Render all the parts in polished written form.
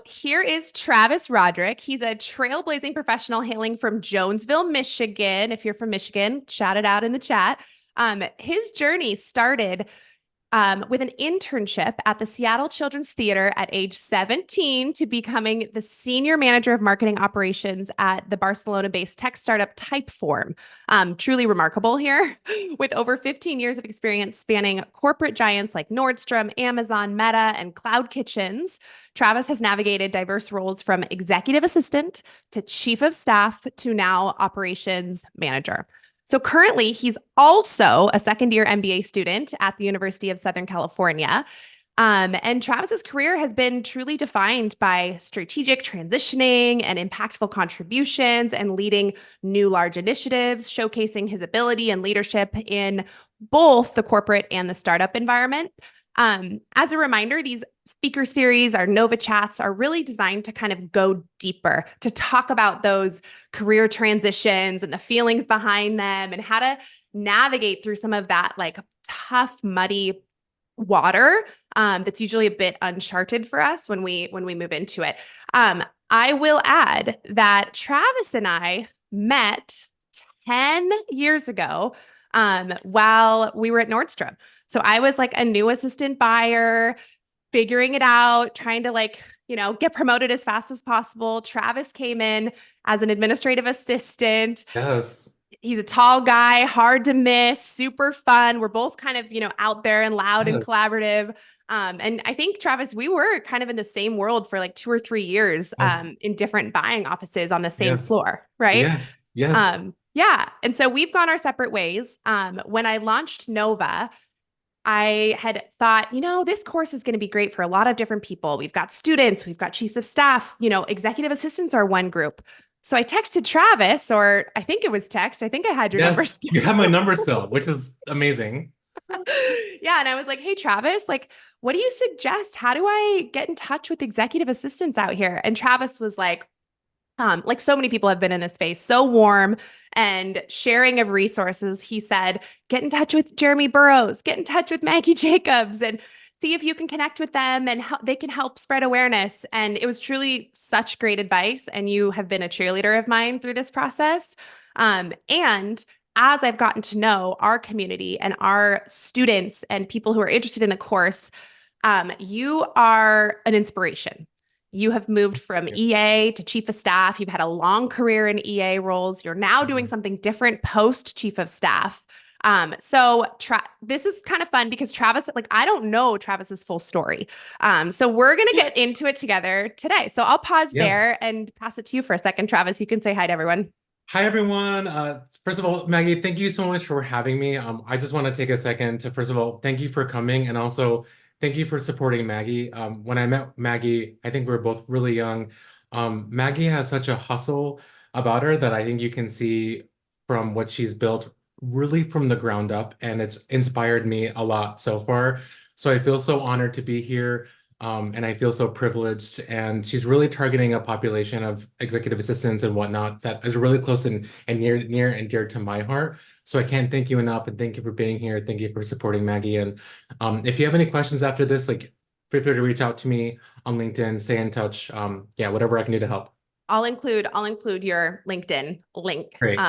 here is Travis Roderick. He's a trailblazing professional hailing from Jonesville, Michigan. If you're from Michigan, shout it out in the chat. His journey started with an internship at the Seattle Children's Theater at age 17 to becoming the senior manager of marketing operations at the Barcelona-based tech startup Typeform. Truly remarkable here. With over 15 years of experience spanning corporate giants like Nordstrom, Amazon, Meta, and cloud kitchens, Travis has navigated diverse roles from executive assistant to chief of staff to now operations manager. So currently, he's also a second-year MBA student at the University of Southern California. And Travis's career has been truly defined by strategic transitioning and impactful contributions and leading new large initiatives, showcasing his ability and leadership in both the corporate and the startup environment. As a reminder, these speaker series, our Nova Chats, are really designed to kind of go deeper, to talk about those career transitions and the feelings behind them and how to navigate through some of that like tough, muddy water that's usually a bit uncharted for us when we move into it. I will add that Travis and I met 10 years ago while we were at Nordstrom. So I was like a new assistant buyer, figuring it out, trying to get promoted as fast as possible. Travis came in as an administrative assistant. Yes. He's a tall guy, hard to miss, super fun. We're both kind of, out there and loud and Yes. collaborative. And I think, Travis, we were kind of in the same world for like 2 or 3 years Yes. in different buying offices on the same Yes. floor, right? Yes. Yes. Yeah. And so we've gone our separate ways. When I launched Nova, I had thought, this course is going to be great for a lot of different people. We've got students, we've got chiefs of staff, executive assistants are one group. So I texted Travis, or I think it was text. I think I had your number Yes. still. You have my number still, which is amazing. Yeah. And I was like, hey, Travis, what do you suggest? How do I get in touch with executive assistants out here? And Travis was like so many people have been in this space, so warm and sharing of resources. He said, get in touch with Jeremy Burrows, get in touch with Maggie Jacobs, and see if you can connect with them and how they can help spread awareness. And it was truly such great advice. And you have been a cheerleader of mine through this process. And as I've gotten to know our community and our students and people who are interested in the course, you are an inspiration. You have moved from EA to chief of staff. You've had a long career in EA roles. You're now doing Mhm. something different post chief of staff. So this is kind of fun because Travis, I don't know Travis's full story. So we're going to Yeah. get into it together today. So I'll pause Yeah. there and pass it to you for a second, Travis. You can say hi to everyone. Hi, everyone. First of all, Maggie, thank you so much for having me. I just want to take a second to, first of all, thank you for coming and also thank you for supporting Maggie. When I met Maggie, I think we were both really young. Maggie has such a hustle about her that I think you can see from what she's built really from the ground up, and it's inspired me a lot so far. So I feel so honored to be here. And I feel so privileged. And she's really targeting a population of executive assistants and whatnot that is really close and near and dear to my heart. So I can't thank you enough, and thank you for being here. Thank you for supporting Maggie. And if you have any questions after this, feel free to reach out to me on LinkedIn, stay in touch. Yeah, whatever I can do to help. I'll include your LinkedIn link Great.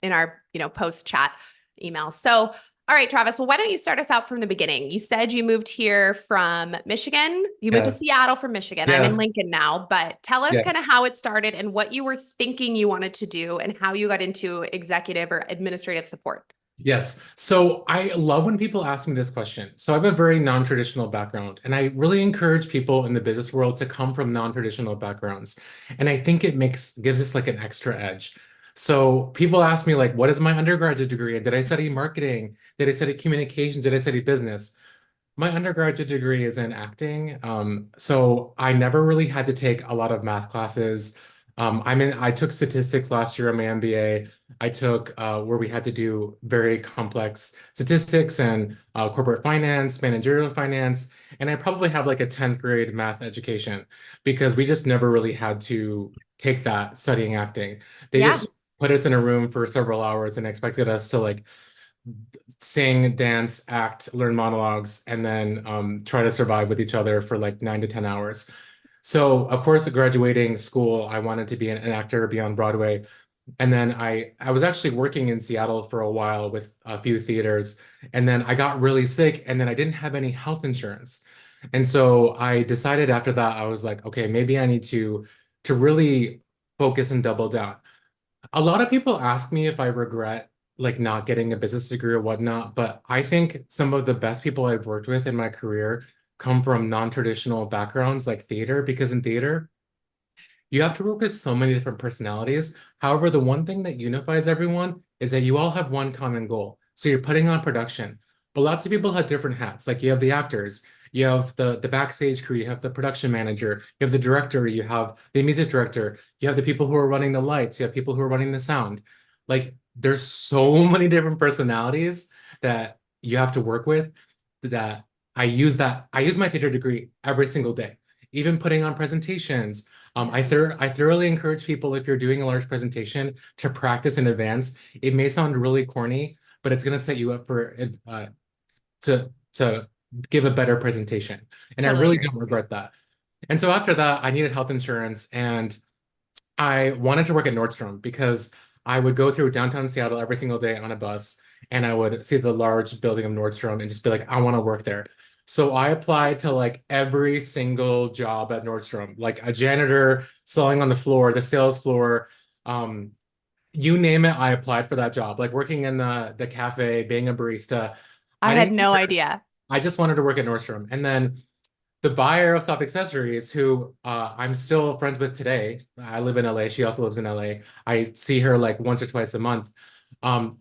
in our post chat email. So, all right, Travis. Well, why don't you start us out from the beginning? You said you moved here from Michigan. You moved to Yes. Seattle from Michigan. I'm in Yes. Lincoln now, but tell us Yes. kind of how it started and what you were thinking you wanted to do and how you got into executive or administrative support. Yes. So I love when people ask me this question. So I have a very non-traditional background, and I really encourage people in the business world to come from non-traditional backgrounds. And I think it gives us like an extra edge. So people ask me what is my undergraduate degree? And did I study marketing? Did I study communications? Did I study business? My undergraduate degree is in acting. So I never really had to take a lot of math classes. I took statistics last year on my MBA. I took where we had to do very complex statistics and corporate finance, managerial finance, and I probably have like a 10th grade math education because we just never really had to take that studying acting. They Yeah. just put us in a room for several hours and expected us to sing, dance, act, learn monologues, and then try to survive with each other for like 9 to 10 hours. So of course, graduating school, I wanted to be an actor, be on Broadway. And then I was actually working in Seattle for a while with a few theaters. And then I got really sick and then I didn't have any health insurance. And so I decided after that, I was like, okay, maybe I need to really focus and double down. A lot of people ask me if I regret like not getting a business degree or whatnot, but I think some of the best people I've worked with in my career come from non-traditional backgrounds like theater, because in theater, you have to work with so many different personalities. However, the one thing that unifies everyone is that you all have one common goal. So you're putting on production. But lots of people have different hats. Like you have the actors, you have the backstage crew, you have the production manager, you have the director, you have the music director, you have the people who are running the lights, you have people who are running the sound. Like there's so many different personalities that you have to work with that I use my theater degree every single day, even putting on presentations. I thoroughly encourage people, if you're doing a large presentation, to practice in advance. It may sound really corny, but it's going to set you up for to give a better presentation. And I Totally really agree. don't regret that. And so after that, I needed health insurance, and I wanted to work at Nordstrom because I would go through downtown Seattle every single day on a bus, and I would see the large building of Nordstrom and just be like, I want to work there. So I applied to like every single job at Nordstrom, like a janitor, selling on the floor, the sales floor, um, you name it, I applied for that job. Like working in the cafe, being a barista. I I had didn't no care. idea. I just wanted to work at Nordstrom. And then the buyer of Stop Accessories, who I'm still friends with today. I live in LA. She also lives in LA. I see her like once or twice a month.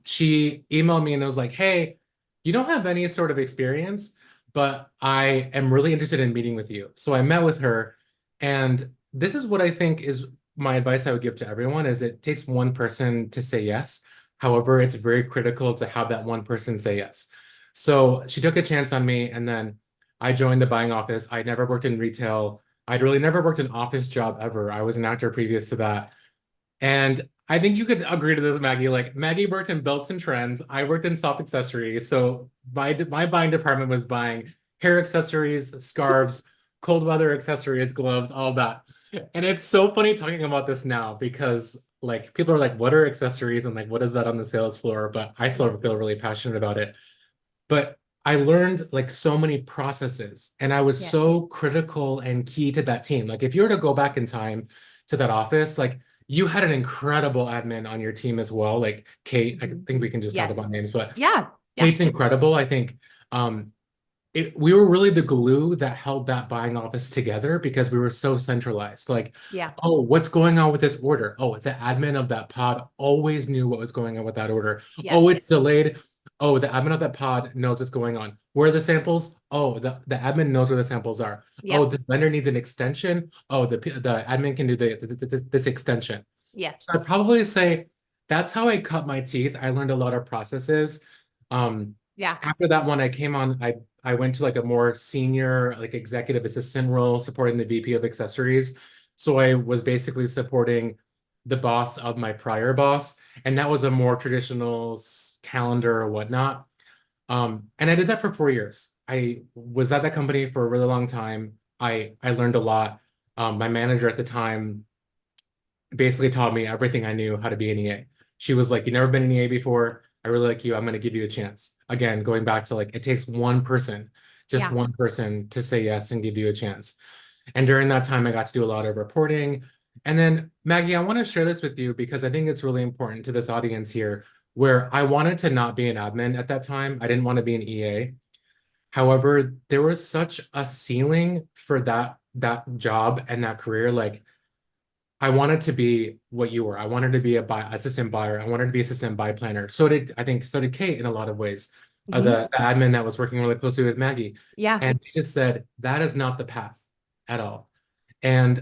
She emailed me and was like, hey, you don't have any sort of experience, but I am really interested in meeting with you. So I met with her, and this is what I think is my advice I would give to everyone is it takes one person to say yes. However, it's very critical to have that one person say yes. So she took a chance on me, and then I joined the buying office. I'd never worked in retail. I'd really never worked an office job ever. I was an actor previous to that. And I think you could agree to this, Maggie. Like Maggie worked in belts and trends. I worked in soft accessories. So my buying department was buying hair accessories, scarves, cold weather accessories, gloves, all that. And it's so funny talking about this now because like people are like, what are accessories? And like, what is that on the sales floor? But I still feel really passionate about it. But I learned like so many processes, and I was Yeah. so critical and key to that team. Like if you were to go back in time to that office, like you had an incredible admin on your team as well. Like Kate, I Mhm. think we can just talk about Yes. names, but Yeah. Yeah. Kate's incredible. I think um we were really the glue that held that buying office together because we were so centralized. Like, Yeah. oh, what's going on with this order? Oh, the admin of that pod always knew what was going on with that order. Oh, Yes. it's delayed. Oh, the admin of that pod knows what's going on. Where are the samples? Oh, the admin knows where the samples are. Oh, Yep. the vendor needs an extension. Oh, the admin can do this extension. Yes. So I'd probably say that's how I cut my teeth. I learned a lot of processes. Um, Yeah. After that one, I went to like a more senior, like executive assistant role supporting the VP of accessories. So I was basically supporting the boss of my prior boss, and that was a more traditional calendar or whatnot. And I did that for 4 years. I was at that company for a really long time. I learned a lot. My manager at the time basically taught me everything I knew how to be an EA. She was like, "You've never been an EA before. I really like you. I'm going to give you a chance." Again, going back to like, it takes one person, just Yeah. one person to say yes and give you a chance. And during that time, I got to do a lot of reporting. And then, Maggie, I want to share this with you because I think it's really important to this audience here, where I wanted to not be an admin at that time. I didn't want to be an EA. However, there was such a ceiling for that job and that career. Like I wanted to be what you were. I wanted to be a assistant buyer. I wanted to be assistant buy planner. So did Kate in a lot of ways, Hmm. the admin that was working really closely with Maggie. Yeah. And they just said, that is not the path at all. And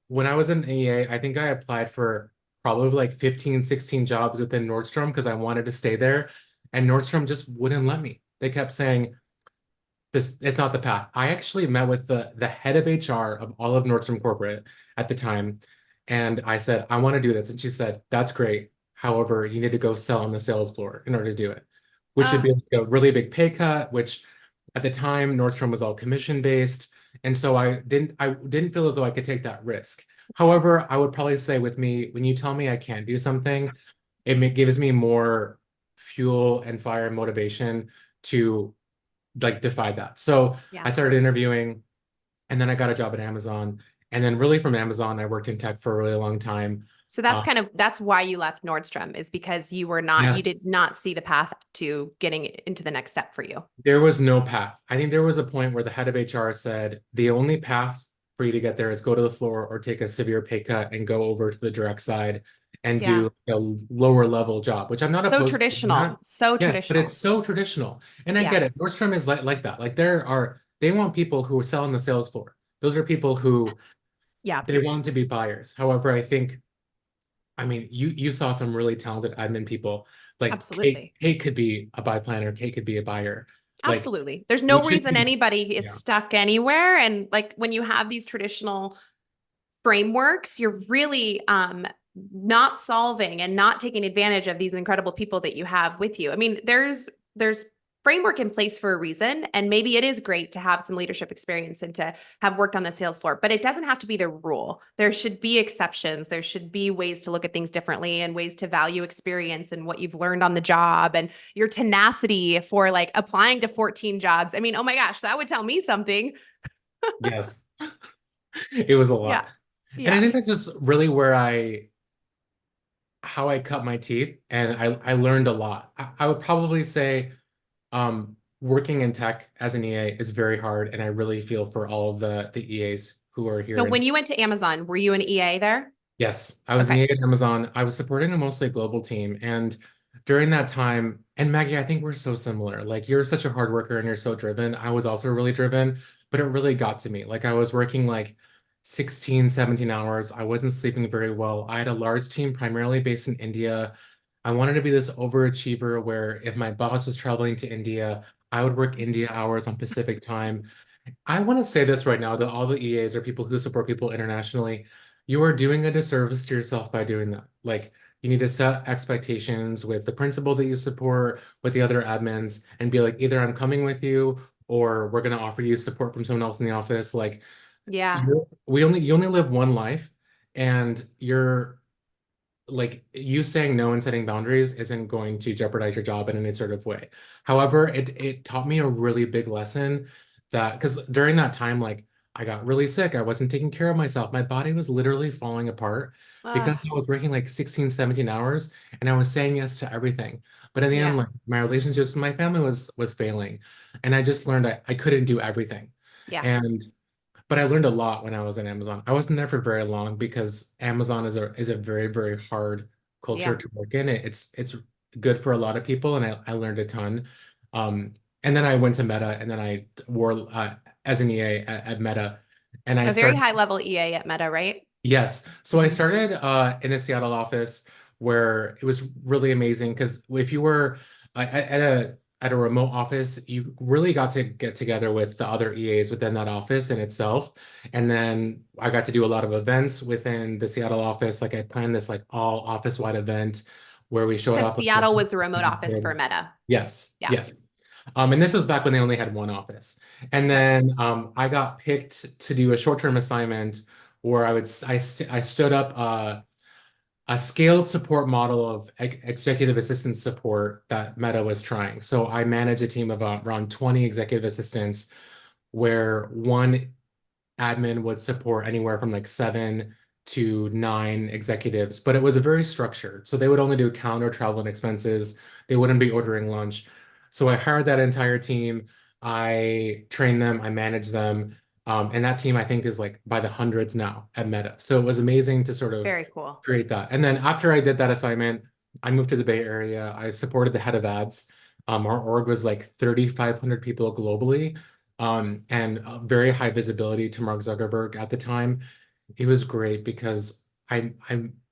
when I was in EA, I think I applied for probably like 15, 16 jobs within Nordstrom because I wanted to stay there. And Nordstrom just wouldn't let me. They kept saying, this it's not the path. I actually met with the head of HR of all of Nordstrom Corporate at the time, and I said, I want to do this. And she said, that's great. However, you need to go sell on the sales floor in order to do it, which would Uh, be like a really big pay cut, which at the time Nordstrom was all commission based. And so I didn't feel as though I could take that risk. However, I would probably say with me, when you tell me I can't do something, gives me more fuel and fire and motivation to like defy that. So Yeah. I started interviewing, and then I got a job at Amazon. And then really from Amazon, I worked in tech for a really long time. So Uh, that's why you left Nordstrom, is because yeah, you did not see the path to getting into the next step for you. there was no path. I think there was a point where the head of HR said the only path for you to get there is go to the floor or take a severe pay cut and go over to the direct side and Yeah. do a lower level job, which I'm not So opposed to doing that. traditional. So Yes, but it's traditional. so traditional. And I Yeah. get it. Nordstrom is like that. Like they want people who sell on the sales floor. Those are people who Yeah. they want to be buyers. However, I mean, you saw some really talented admin people. Like Absolutely. Kate could be a buy planner, Kate could be a buyer. Like Absolutely. There's we no should reason be, anybody is yeah. stuck anywhere. And like when you have these traditional frameworks, you're really not solving and not taking advantage of these incredible people that you have with you. I mean, there's framework in place for a reason, and maybe it is great to have some leadership experience and to have worked on the sales floor, but it doesn't have to be the rule. There should be exceptions. There should be ways to look at things differently and ways to value experience and what you've learned on the job and your tenacity for like applying to 14 jobs. I mean, oh my gosh, that would tell me something. Yes. It was a Yeah. lot. And I Yeah. think that's just really where how I cut my teeth, and I learned a lot. I would probably say working in tech as an EA is very hard, and I really feel for all of the EAs who are So here in. when you went to Amazon, were you an EA there? Yes, I was an Okay. EA at Amazon. I was supporting a mostly global team. And during that time, and Maggie, I think we're so similar. Like you're such a hard worker and you're so driven. I was also really driven, but it really got to me. Like I was working like 16, 17 hours. I wasn't sleeping very well. I had a large team primarily based in India. I wanted to be this overachiever where if my boss was traveling to India, I would work India hours on Pacific time. I want to say this right now that all the EAs are people who support people internationally. You are doing a disservice to yourself by doing that. Like, you need to set expectations with the principal that you support, with the other admins, and be like, either I'm coming with you or we're going to offer you support from someone else in the office. Like, Yeah. you only live one life, and you're like you saying no and setting boundaries isn't going to jeopardize your job in any sort of way. However, it taught me a really big lesson that because during that time, like I got really sick. I wasn't taking care of myself. My body was literally falling apart because Uh, I was working like 16, 17 hours and I was saying yes to everything. But in the end, yeah. like my relationships with my family was failing. And I just learned I couldn't do everything. Yeah. And but I learned a lot when I was at Amazon. I wasn't there for very long because Amazon is a very, very hard culture Yeah. to work in. It's good for a lot of people, and I learned a ton. And then I went to Meta, and then I wore as an EA at Meta, and I A very started. high level EA at Meta, right? Yes. So I Mhm. started in the Seattle office where it was really amazing because if you were at a remote office, you really got to get together with the other EAs within that office in itself. And then I got to do a lot of events within the Seattle office. Like I planned this like all office-wide event where we showed Because off like Seattle was the remote office for Meta. yes, Yeah. yes. And this was back when they only had one office. And Yep. then I got picked to do a short-term assignment where I stood up a scaled support model of executive assistant support that Meta was trying. So I manage a team of around 20 executive assistants where one admin would support anywhere from like 7 to 9 executives, but it was a very structured. So they would only do calendar, travel, and expenses. They wouldn't be ordering lunch. So I hired that entire team. I trained them, I managed them. And that team, I think, is like by the hundreds now at Meta. So it was amazing to sort of Very cool. create that. And then after I did that assignment, I moved to the Bay Area. I supported the head of ads. Our org was like 3,500 people globally and very high visibility to Mark Zuckerberg at the time. It was great because I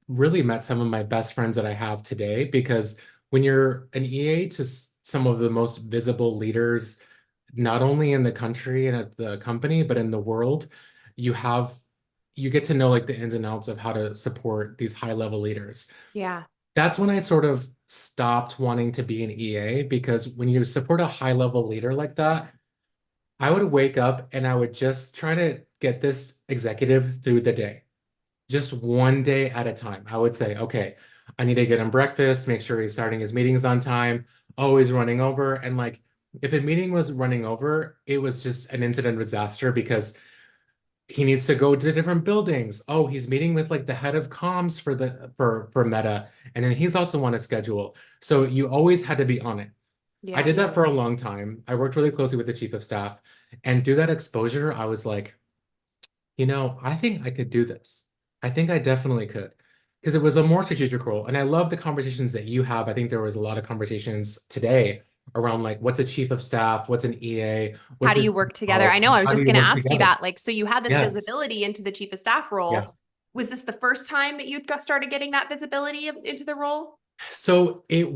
really met some of my best friends that I have today because when you're an EA to some of the most visible leaders, not only in the country and at the company, but in the world, you have you get to know like the ins and outs of how to support these high level leaders. Yeah. That's when I sort of stopped wanting to be an EA because when you support a high level leader like that, I would wake up and I would just try to get this executive through the day, just one day at a time. I would say, okay, I need to get him breakfast, make sure he's starting his meetings on time, always running over. And like, if a meeting was running over, it was just an incident disaster because he needs to go to different buildings. Oh, he's meeting with like the head of comms for Meta, and then he's also on a schedule. So you always had to be on it. I Yeah. did that for a long time. I worked really closely with the chief of staff, and through that exposure, I was like, I think I could do this. I think I definitely could. Because it was a more strategic role. And I love the conversations that you have. I think there was a lot of conversations today around like what's a chief of staff, what's an EA, How what's do a you work together? CFO, I know I was how do just you going to work ask you together? that. Like, so you had this Yes. visibility into the chief of staff Yeah. role. Was this the first time that you'd got started getting that visibility into the role? So it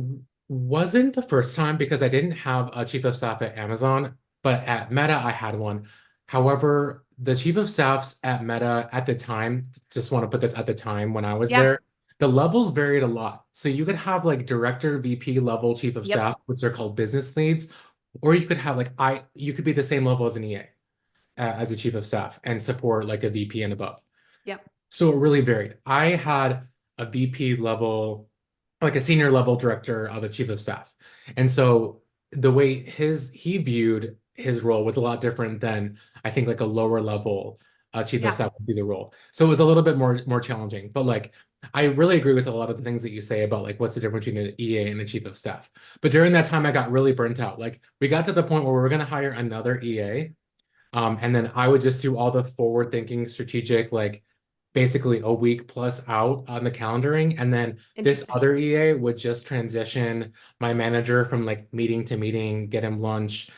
wasn't the first time because I didn't have a chief of staff at Amazon, but at Meta I had one. However, the chief of staffs at Meta at the time, just want to put this at the time when I was Yeah. there, the levels varied a lot. So you could have like director, VP level chief of Yep. staff, which are called business leads, or you could have like you could be the same level as an EA as a chief of staff and support like a VP and above. Yep. So it really varied. I had a VP level, like a senior level director of a chief of staff. And so the way he viewed his role was a lot different than I think like a lower level chief of Yeah. staff would be the role. So it was a little bit more challenging. But like I really agree with a lot of the things that you say about like what's the difference between an EA and a chief of staff. But during that time I got really burnt out. Like we got to the point where we were going to hire another EA. And then I would just do all the forward thinking strategic, like basically a week plus out on the calendaring. And then this Interesting. other EA would just transition my manager from like meeting to meeting, get him lunch,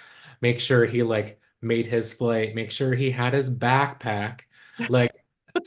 make sure he like made his flight, make sure he had his backpack, like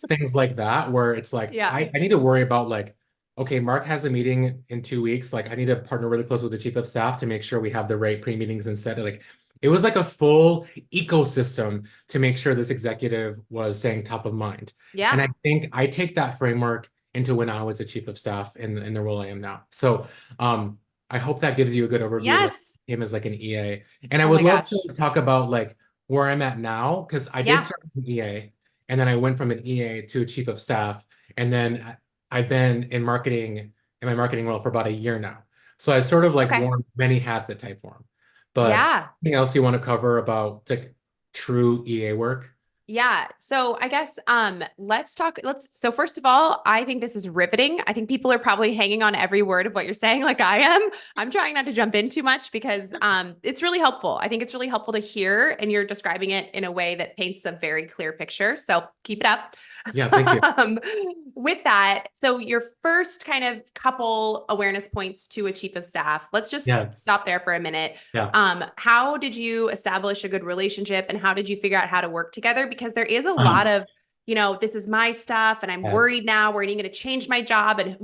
things like that, where it's like Yeah. I need to worry about like, okay, Mark has a meeting in 2 weeks. Like I need to partner really close with the chief of staff to make sure we have the right pre-meetings and set. Like it was like a full ecosystem to make sure this executive was staying top of mind. And Yeah. I think I take that framework into when I was the chief of staff in the role I am now. So I hope that gives you a good overview of like Yes. him as like an EA. And I Oh my would love gosh. to talk about like where I'm at now, because I did Yeah. start as an EA and then I went from an EA to a chief of staff. And then I've been in my marketing role for about a year now. So I sort of like Okay. worn many hats at Typeform. But Yeah. anything else you want to cover about like true EA work? Yeah. So I guess let's so first of all, I think this is riveting. I think people are probably hanging on every word of what you're saying like I am. I'm trying not to jump in too much because it's really helpful. I think it's really helpful to hear and you're describing it in a way that paints a very clear picture. So keep it up. Yeah, thank you. um, with that, so your first kind of couple awareness points to a chief of staff, let's just Yes. stop there for a minute. Yeah. How did you establish a good relationship and how did you figure out how to work together? Because there is a lot Um, of, this is my stuff and I'm worried yes. now. We're going to change my job and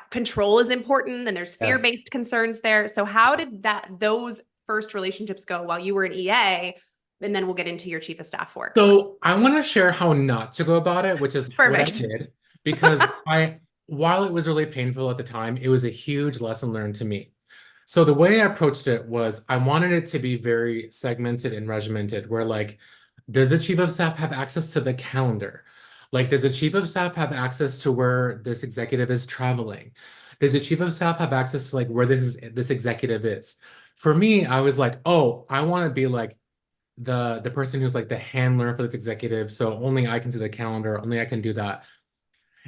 control is important and there's Yes. fear-based concerns there. So how did those first relationships go while you were an EA? And then we'll get into your chief of staff work. So I want to share how not to go about it, which is what I Perfect. did, because while it was really painful at the time, it was a huge lesson learned to me. So the way I approached it was I wanted it to be very segmented and regimented, where like, does the chief of staff have access to the calendar? Like, does the chief of staff have access to where this executive is traveling? Does the chief of staff have access to like where this executive is? For me, I was like, oh, I want to be like the person who's like the handler for this executive, so only I can see the calendar, only I can do that.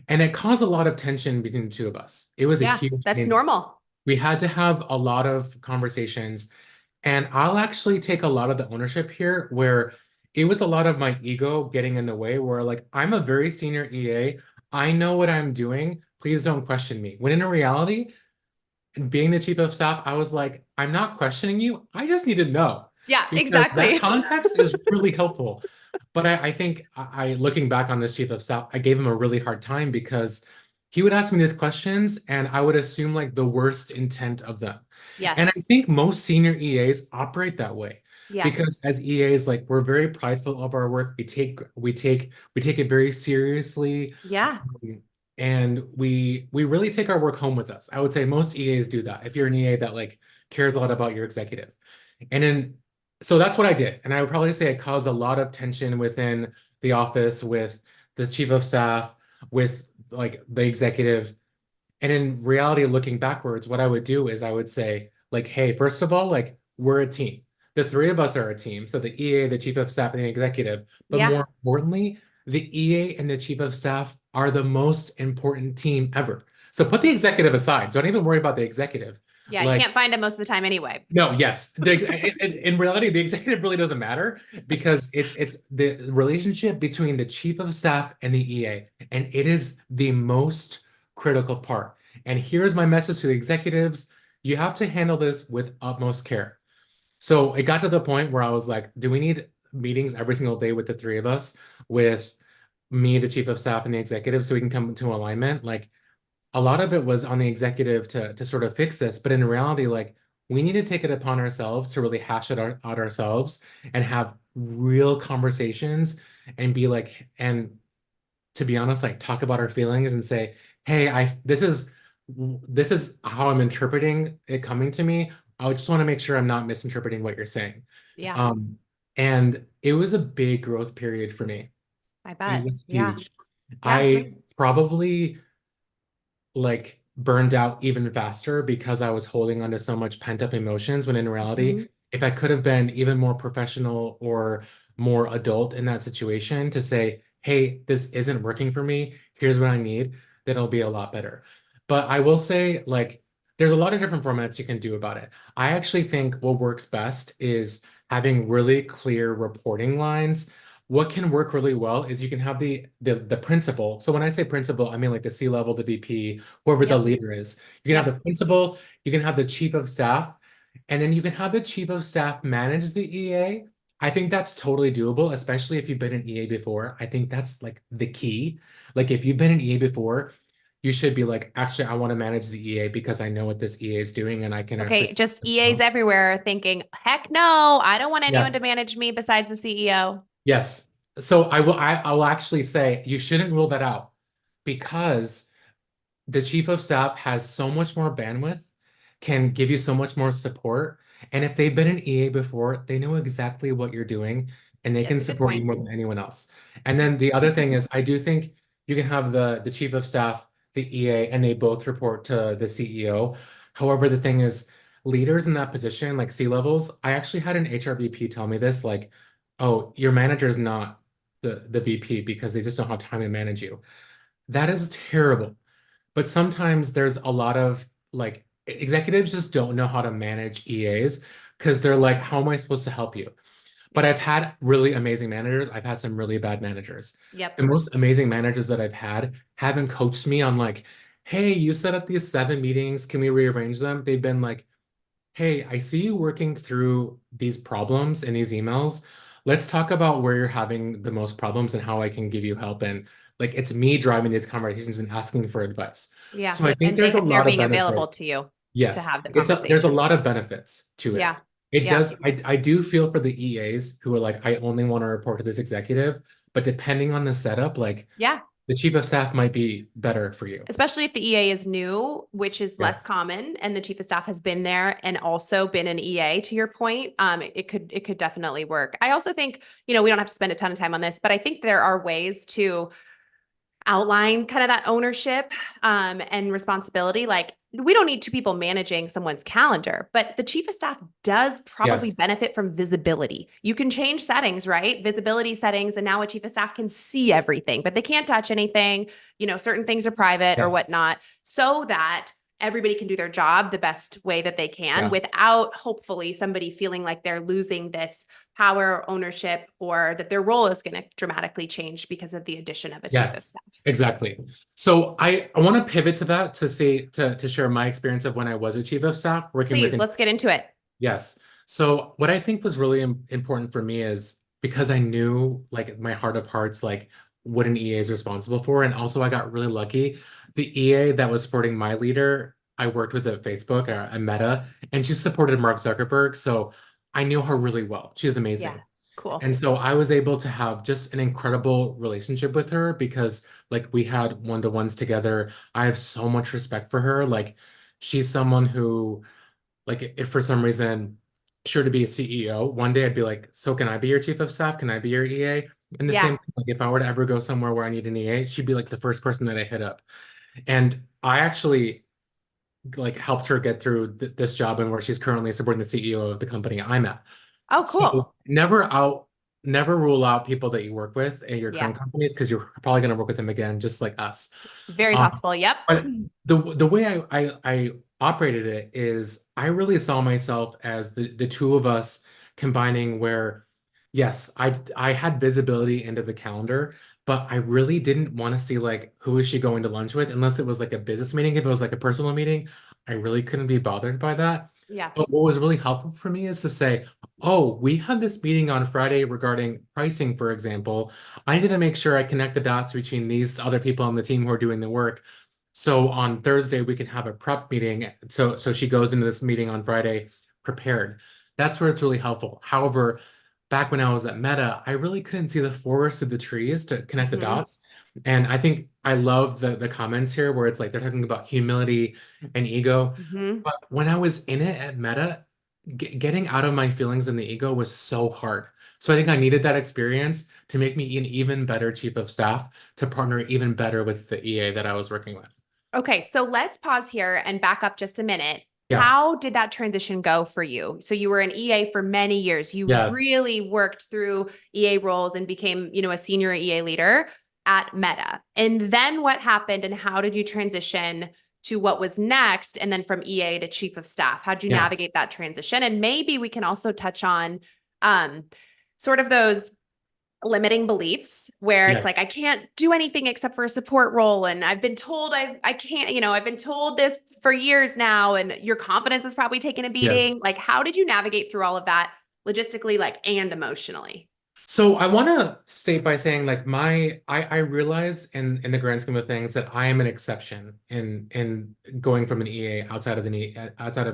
And it caused a lot of tension between the two of us. It was a Yeah, huge that's pain. normal. We had to have a lot of conversations, and I'll actually take a lot of the ownership here, where it was a lot of my ego getting in the way, where like I'm a very senior EA, I know what I'm doing, please don't question me. When in reality, being the chief of staff, I was like, I'm not questioning you, I just need to know, Yeah, because that exactly. context is really helpful. But I think looking back on this chief of staff, I gave him a really hard time because he would ask me these questions and I would assume like the worst intent of them. And I Yes. think most senior EAs operate that way Yeah. because as EAs, like we're very prideful of our work. We take it very seriously. Yeah. And we really take our work home with us. I would say most EAs do that. If you're an EA that like cares a lot about your executive. And in So that's what I did. And I would probably say it caused a lot of tension within the office with the chief of staff, with like the executive. And in reality, looking backwards, what I would do is I would say, like, hey, first of all, like, we're a team. The three of us are a team. So the EA, the chief of staff, and the executive. But Yeah. more importantly, the EA and the chief of staff are the most important team ever. So put the executive aside. Don't even worry about the executive. Yeah. You Like, can't find them most of the time anyway. no, yes. In reality, the executive really doesn't matter because it's the relationship between the chief of staff and the EA, and it is the most critical part. And here's my message to the executives. You have to handle this with utmost care. So it got to the point where I was like, do we need meetings every single day with the three of us, with me, the chief of staff, and the executive, so we can come to alignment? Like, a lot of it was on the executive to sort of fix this, but in reality, like, we need to take it upon ourselves to really hash it out ourselves and have real conversations and be like, and to be honest, like, talk about our feelings and say, hey, this is how I'm interpreting it coming to me. I just want to make sure I'm not misinterpreting what you're saying. Yeah. Um, and it was a big growth period for me. I It bet. was Yeah. huge. Yeah. I probably like burned out even faster because I was holding on to so much pent-up emotions, when in reality, Mhm. if I could have been even more professional or more adult in that situation to say, hey, this isn't working for me, here's what I need, then it'll be a lot better. But I will say, like, there's a lot of different formats you can do about it. I actually think what works best is having really clear reporting lines. What can work really well is you can have the principal. So when I say principal, I mean like the C level, the VP, whoever the Yep. leader is. You can have Yep. the principal, you can have the chief of staff, and then you can have the chief of staff manage the EA. I think that's totally doable, especially if you've been an EA before. I think that's like the key. Like, if you've been an EA before, you should be like, actually, I want to manage the EA because I know what this EA is doing and I can actually. Okay. Just EAs everywhere thinking, heck no, I don't want anyone to Yes. manage me besides the CEO. Yes. So I will actually say you shouldn't rule that out because the chief of staff has so much more bandwidth, can give you so much more support. And if they've been an EA before, they know exactly what you're doing and they Yeah, can it's a good support you point. more than anyone else. And then the other thing is, I do think you can have the chief of staff, the EA, and they both report to the CEO. However, the thing is, leaders in that position, like C levels, I actually had an HRBP tell me this, like, oh, your manager is not the VP because they just don't have time to manage you. That is terrible. But sometimes there's a lot of like executives just don't know how to manage EAs because they're like, how am I supposed to help you? But Yep. I've had really amazing managers. I've had some really bad managers. Yep. The most amazing managers that I've had haven't coached me on like, hey, you set up these 7 meetings. Can we rearrange them? They've been like, hey, I see you working through these problems in these emails. Let's talk about where you're having the most problems and how I can give you help. And like, it's me driving these conversations and asking for advice. Yeah. So I think And there's a they're lot of being available benefit. to you to Yes, have the there's a conversation. lot of benefits to it. Yeah. It Yeah. does. I do feel for the EAs who are like, I only want to report to this executive, but depending on the setup, like, Yeah. the chief of staff might be better for you. Especially if the EA is new, which is less Yes. common, and the chief of staff has been there and also been an EA, to your point. It could definitely work. I also think, we don't have to spend a ton of time on this, but I think there are ways to outline kind of that ownership and responsibility. Like, we don't need two people managing someone's calendar, but the chief of staff does probably Yes. benefit from visibility. You can change settings, right? Visibility settings, and now a chief of staff can see everything, but they can't touch anything. Certain things are private or Yes. whatnot, so that everybody can do their job the best way that they can Yeah. without hopefully somebody feeling like they're losing this power or ownership, or that their role is going to dramatically change because of the addition of a chief of Yes, staff. exactly. So I want to pivot to that to say to share my experience of when I was a chief of staff working with. Please, let's get into it. Yes. So what I think was really important for me is because I knew like my heart of hearts, like what an EA is responsible for. And also I got really lucky. The EA that was supporting my leader, I worked with at Facebook, at Meta, and she supported Mark Zuckerberg. So I knew her really well. She was Yeah, amazing. cool. And so I was able to have just an incredible relationship with her because like we had one-to-ones together. I have so much respect for her. Like, she's someone who, like, if for some reason sure to be a CEO. One day I'd be like, so can I be your chief of staff? Can I be your EA? And the Yeah. same thing, like if I were to ever go somewhere where I need an EA, she'd be like the first person that I hit up. And I actually like helped her get through this job and where she's currently supporting the CEO of the company I'm at. Oh, So cool. never rule out people that you work with at your Yeah. current companies because you're probably going to work with them again, just like us. It's very Um, possible. Yep. but the way I operated it is I really saw myself as the two of us combining where yes, I had visibility into the calendar, but I really didn't want to see like who is she going to lunch with unless it was like a business meeting. If it was like a personal meeting, I really couldn't be bothered by that. Yeah. But what was really helpful for me is to say, oh, we had this meeting on Friday regarding pricing, for example. I need to make sure I connect the dots between these other people on the team who are doing the work. So on Thursday, we can have a prep meeting. So she goes into this meeting on Friday prepared. That's where it's really helpful. However, back when I was at Meta, I really couldn't see the forest of the trees to connect the Hmm. dots. And I think I love the comments here where it's like they're talking about humility and ego. Hmm. But when I was in it at Meta, getting out of my feelings and the ego was so hard. So I think I needed that experience to make me an even better chief of staff to partner even better with the EA that I was working with. Okay, so let's pause here and back up just a minute. Yeah. How did that transition go for you? So you were an EA for many years. You Yes. really worked through EA roles and became, a senior EA leader at Meta. And then what happened and how did you transition to what was next? And then from EA to chief of staff, how'd you Yeah. navigate that transition? And maybe we can also touch on um, sort of those limiting beliefs where it's Yes. like I can't do anything except for a support role and I've been told I can't, I've been told this for years now and your confidence is probably taking a beating. Yes. Like how did you navigate through all of that logistically like and emotionally? So I want to state by saying like I realize in the grand scheme of things that I am an exception in going from an EA outside of an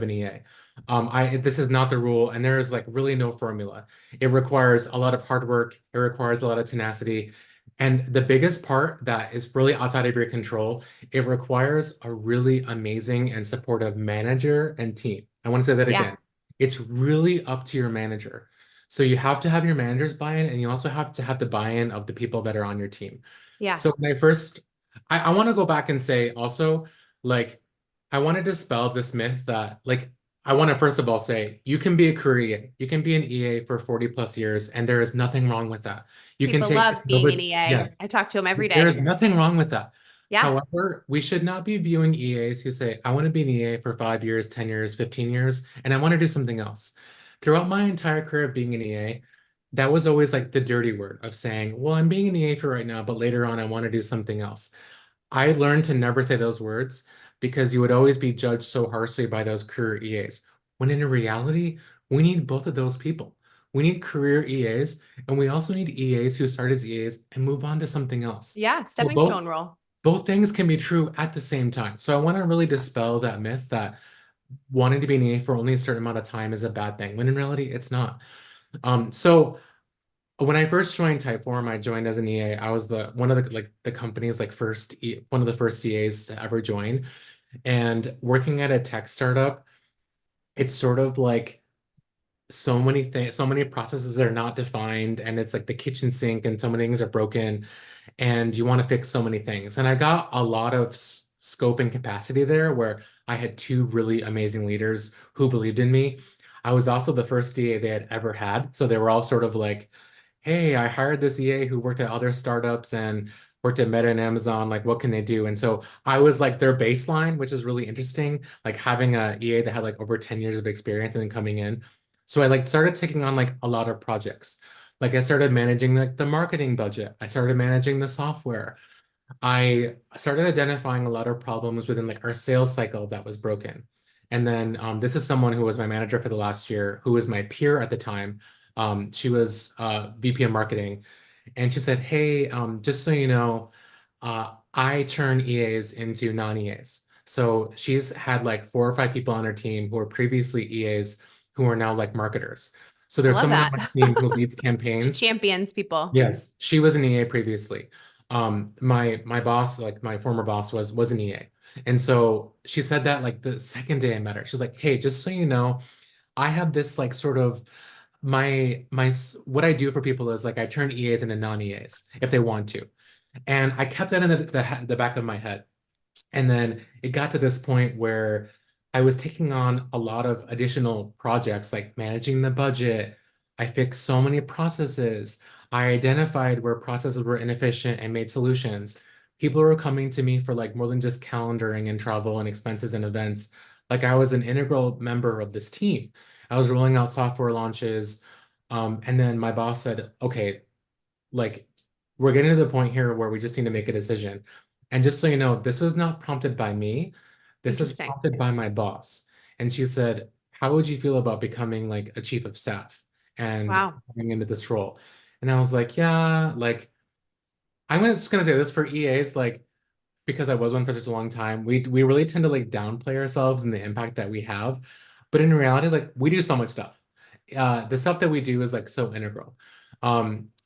EA. I this is not the rule and there is like really no formula. It requires a lot of hard work, it requires a lot of tenacity. And the biggest part that is really outside of your control, it requires a really amazing and supportive manager and team. I want to say that Yeah. again. It's really up to your manager. So you have to have your manager's buy-in and you also have to have the buy-in of the people that are on your team. Yeah. So when I want to go back and say also, like, I want to dispel this myth that, like, I want to first of all say, you can be a career, you can be an EA for 40 plus years, and there is nothing wrong with that. You can People take love this being an COVID, EA. yes, I talk to them every there is day. nothing wrong with that. Yeah. However, we should not be viewing EAs who say, I want to be an EA for 5 years, 10 years, 15 years, and I want to do something else. Throughout my entire career of being an EA, that was always like the dirty word of saying, well, I'm being an EA for right now, but later on I want to do something else. I learned to never say those words because you would always be judged so harshly by those career EAs. When in reality, we need both of those people. We need career EAs, and we also need EAs who start as EAs and move on to something else. Yeah. So Stepping stone role. both things can be true at the same time. So I want to really dispel that myth that wanting to be an EA for only a certain amount of time is a bad thing, when in reality, it's not. So when I first joined Typeform, I joined as an EA. I was the one of the like the company's like one of the first EAs to ever join. And working at a tech startup, it's sort of like so many things, so many processes are not defined, and it's like the kitchen sink, and so many things are broken, and you want to fix so many things. And I got a lot of scope and capacity there where I had two really amazing leaders who believed in me. I was also the first EA they had ever had, so they were all sort of like, hey, I hired this EA who worked at other startups and worked at Meta and Amazon. Like, what can they do? And so I was like their baseline, which is really interesting, like having a EA that had like over 10 years of experience and then coming in. So I like started taking on like a lot of projects. Like I started managing like the marketing budget. I started managing the software. I started identifying a lot of problems within like our sales cycle that was broken. And then this is someone who was my manager for the last year, who was my peer at the time. She was VP of marketing. And she said, hey, just so you know, I turn EAs into non-EAs. So she's had like 4 or 5 people on her team who were previously EAs who are now like marketers. So I there's love someone on that. my team who leads She campaigns. champions people. Yes, she was an EA previously. My boss, like my former boss, was an EA. And so she said that like the second day I met her, she's like, hey, just so you know, I have this like sort of what I do for people is like I turn EAs into non-EAs if they want to. And I kept that in the back of my head. And then it got to this point where I was taking on a lot of additional projects, like managing the budget. I fixed so many processes. I identified where processes were inefficient and made solutions. People were coming to me for like more than just calendaring and travel and expenses and events. Like I was an integral member of this team. I was rolling out software launches. And then my boss said, okay, like we're getting to the point here where we just need to make a decision. And just so you know, this was not prompted by me. This was Interesting. prompted by my boss. And she said, how would you feel about becoming like a chief of staff and Wow. coming into this role? And I was like, yeah, like just gonna say this for EAs, like because I was one for such a long time, we really tend to like downplay ourselves and the impact that we have. But in reality, like we do so much stuff. The stuff that we do is like so integral.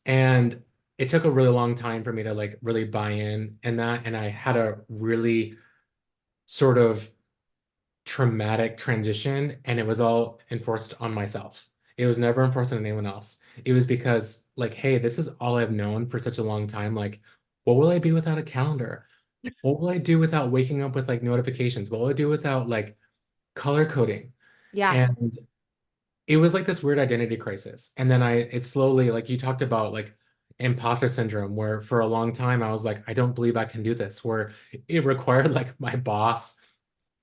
And it took a really long time for me to like really buy in that. And I had a really sort of traumatic transition, and it was all enforced on myself. It was never enforced on anyone else. It was because like, hey, this is all I've known for such a long time. Like, what will I be without a calendar? What will I do without waking up with like notifications? What will I do without like color coding? Yeah. And it was like this weird identity crisis. And then it slowly, like you talked about like imposter syndrome, where for a long time I was like, I don't believe I can do this, where it required like my boss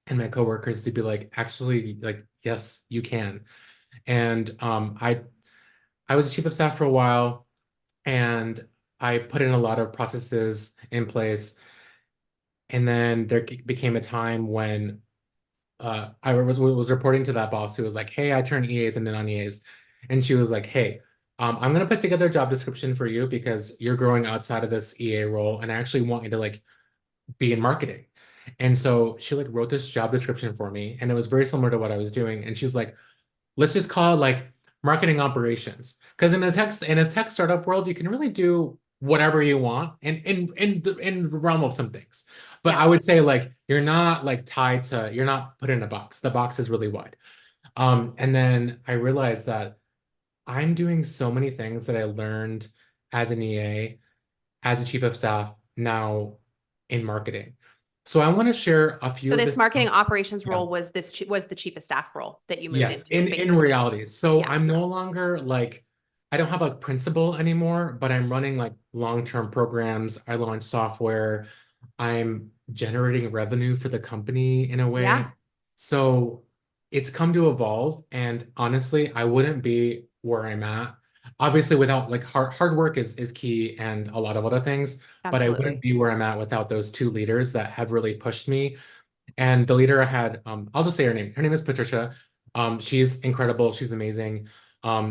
and my coworkers to be like, actually, like, yes, you can. And I was chief of staff for a while, and I put in a lot of processes in place. And then there became a time when I was reporting to that boss who was like, hey, I turn EAs into non-EAs. And she was like, hey, I'm gonna put together a job description for you because you're growing outside of this EA role, and I actually want you to like be in marketing. And so she like wrote this job description for me, and it was very similar to what I was doing. And she's like, let's just call it like marketing operations. Because in a tech startup world, you can really do whatever you want in the realm of some things. But Yeah. I would say like you're not like tied to, you're not put in a box. The box is really wide. And then I realized that I'm doing so many things that I learned as an EA, as a chief of staff, now in marketing. So I want to share a few So of this this. marketing operations Yeah. role was was the chief of staff role that you moved Yes, into, in basically. reality. So Yeah. I'm no longer like I don't have a principal anymore, but I'm running like long-term programs. I launch software. I'm generating revenue for the company in a Yeah. way. So it's come to evolve. And honestly, I wouldn't be where I'm at. Obviously, without like hard work is key and a lot of other things, but I wouldn't Absolutely. be where I'm at without those two leaders that have really pushed me. And the leader I had, I'll just say her name. Her name is Patricia. She's incredible. She's amazing.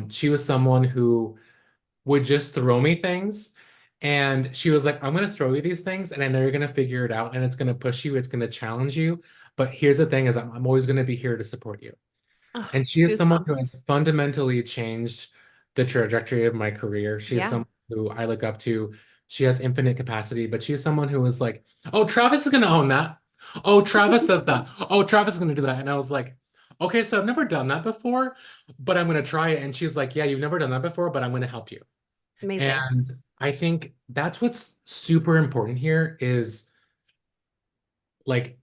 She was someone who would just throw me things. And she was like, I'm going to throw you these things, and I know you're going to figure it out, and it's going to push you, it's going to challenge you. But here's the thing is I'm always going to be here to support you. Oh, And she is someone who goosebumps. has fundamentally changed the trajectory of my career. She is Yeah. someone who I look up to. She has infinite capacity, but she is someone who is like, oh, Travis is going to own that. Oh, Travis says that. Oh, Travis is going to do that. And I was like, okay, so I've never done that before, but I'm going to try it. And she's like, yeah, you've never done that before, but I'm going to help you. Amazing. And I think that's what's super important here is like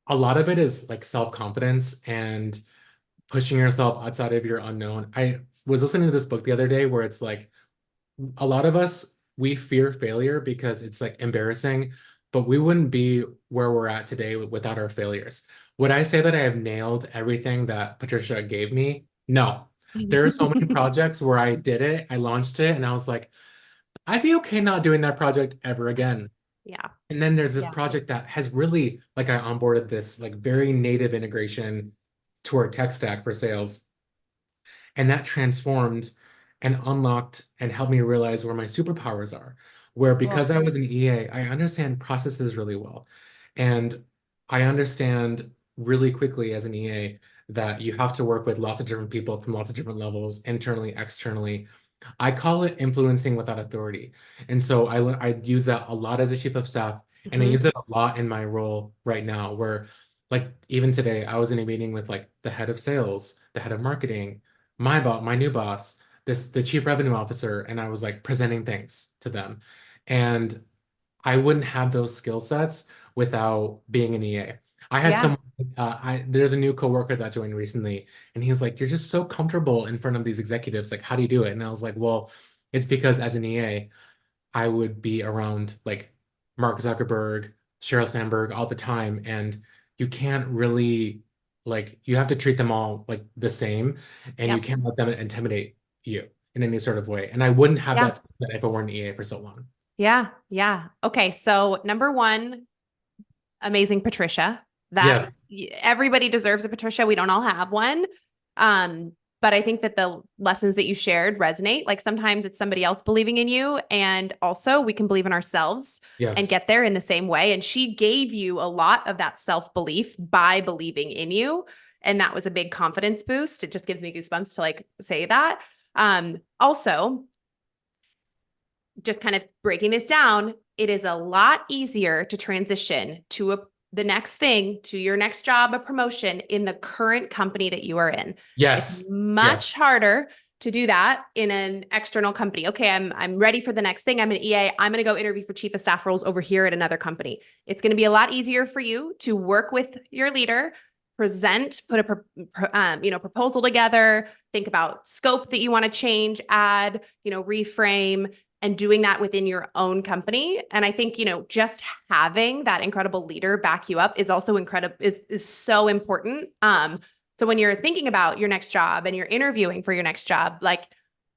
a lot of it is like self-confidence and pushing yourself outside of your unknown. I was listening to this book the other day where it's like a lot of us, we fear failure because it's like embarrassing, but we wouldn't be where we're at today without our failures. Would I say that I have nailed everything that Patricia gave me? No. There are so many projects where I did it, I launched it, and I was like, I'd be okay not doing that project ever again. Yeah. And then there's this Yeah. project that has really, like, I onboarded this like very native integration to our tech stack for sales. And that transformed and unlocked and helped me realize where my superpowers are. Where because Cool. I was an EA, I understand processes really well. And I understand really quickly as an EA that you have to work with lots of different people from lots of different levels, internally, externally. I call it influencing without authority. And so I use that a lot as a chief of staff, and I Hmm. use it a lot in my role right now, where like even today, I was in a meeting with like the head of sales, the head of marketing, my new boss, the chief revenue officer, and I was like presenting things to them. And I wouldn't have those skill sets without being an EA. I had Yeah. someone, there's a new coworker that joined recently, and he was like, "You're just so comfortable in front of these executives. Like, how do you do it?" And I was like, "Well, it's because as an EA, I would be around like Mark Zuckerberg, Sheryl Sandberg all the time, and you can't really like you have to treat them all like the same, and you Yep. can't let them intimidate you in any sort of way. And I wouldn't have Yeah. that skill set if I weren't an EA for so long. Yeah. Yeah. Okay. So number one, amazing Patricia. That Yes, everybody deserves a Patricia. We don't all have one. Um, but I think that the lessons that you shared resonate. Like sometimes it's somebody else believing in you, and also we can believe in ourselves and yes, get there in the same way. And she gave you a lot of that self-belief by believing in you. And that was a big confidence boost. It just gives me goosebumps to like say that. Also, just kind of breaking this down, it is a lot easier to transition to the next thing, to your next job, a promotion in the current company that you are in. It's yes, much yes, harder to do that in an external company. Okay, I'm ready for the next thing. I'm an EA. I'm going to go interview for chief of staff roles over here at another company. It's going to be a lot easier for you to work with your leader, present, put a proposal together, think about scope that you want to change, add, reframe, and doing that within your own company. And I think, just having that incredible leader back you up is also incredible, is so important. So when you're thinking about your next job and you're interviewing for your next job, like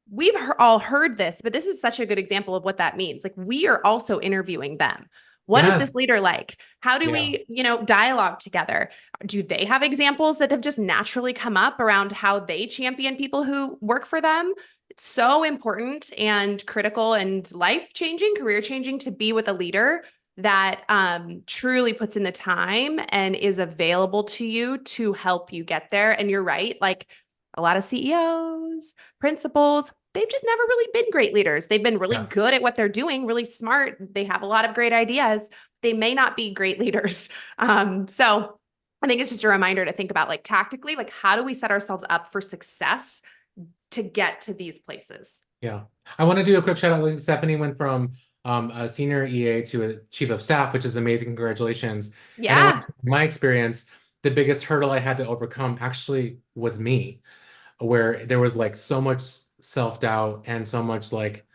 we've all heard this, but this is such a good example of what that means. Like we are also interviewing them. What is yes, this leader like? How do yeah, we, dialogue together? Do they have examples that have just naturally come up around how they champion people who work for them? It's so important and critical and life changing, career changing to be with a leader that truly puts in the time and is available to you to help you get there. And you're right, like a lot of CEOs, principals, they've just never really been great leaders. They've been really yes, good at what they're doing, really smart. They have a lot of great ideas. They may not be great leaders. So I think it's just a reminder to think about like tactically, like how do we set ourselves up for success to get to these places? yeah. I want to do a quick shout out. Like Stephanie went from a senior EA to a chief of staff, which is amazing. Congratulations. And I want to Yeah. say, in my experience, the biggest hurdle I had to overcome actually was me, where there was like so much self-doubt and so much like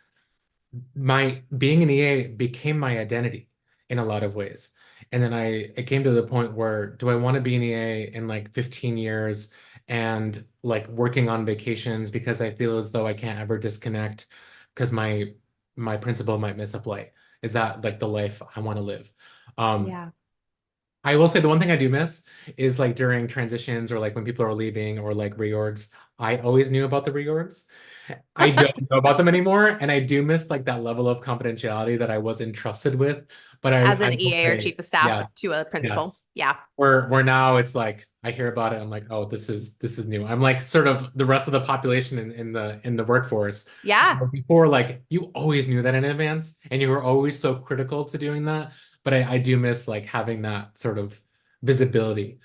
my being an EA became my identity in a lot of ways. And then it came to the point where do I want to be an EA in like 15 years and like working on vacations because I feel as though I can't ever disconnect because my principal might miss a flight. Is that like the life I want to live? Um, Yeah. I will say the one thing I do miss is like during transitions or like when people are leaving or like reorgs, I always knew about the reorgs. I don't know about them anymore, and I do miss like that level of confidentiality that I was entrusted with. But As I an will EA or say, chief of staff yes, to a principal. yes. Yeah. Where now it's like I hear about it, I'm like, oh, this is new. I'm like sort of the rest of the population in the workforce. Yeah. Where before, like you always knew that in advance, and you were always so critical to doing that. But I do miss like having that sort of visibility.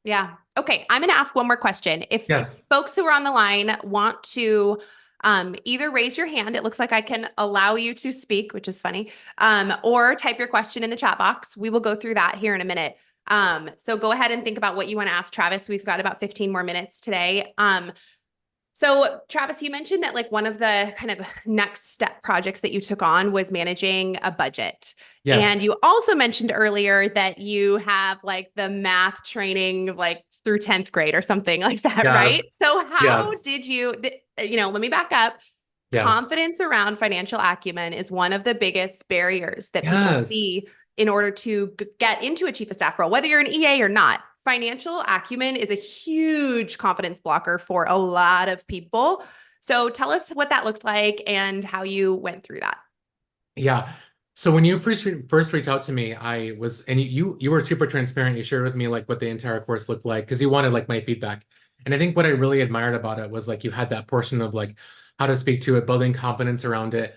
Yeah. Okay. I'm going to ask one more question. If Yes. folks who are on the line want to either raise your hand, it looks like I can allow you to speak, which is funny, or type your question in the chat box. We will go through that here in a minute. So go ahead and think about what you want to ask Travis. We've got about 15 more minutes today. So Travis, you mentioned that like one of the kind of next step projects that you took on was managing a budget. And Yes. you also mentioned earlier that you have like the math training like through 10th grade or something like that, right? Yes. So how Yes. did you, let me back up. Yeah. Confidence around financial acumen is one of the biggest barriers that people Yes. see in order to get into a chief of staff role, whether you're an EA or not. Financial acumen is a huge confidence blocker for a lot of people. So tell us what that looked like and how you went through that. Yeah. So when you first reached out to me, I was, and you were super transparent. You shared with me like what the entire course looked like because you wanted like my feedback. And I think what I really admired about it was like you had that portion of like how to speak to it, building confidence around it.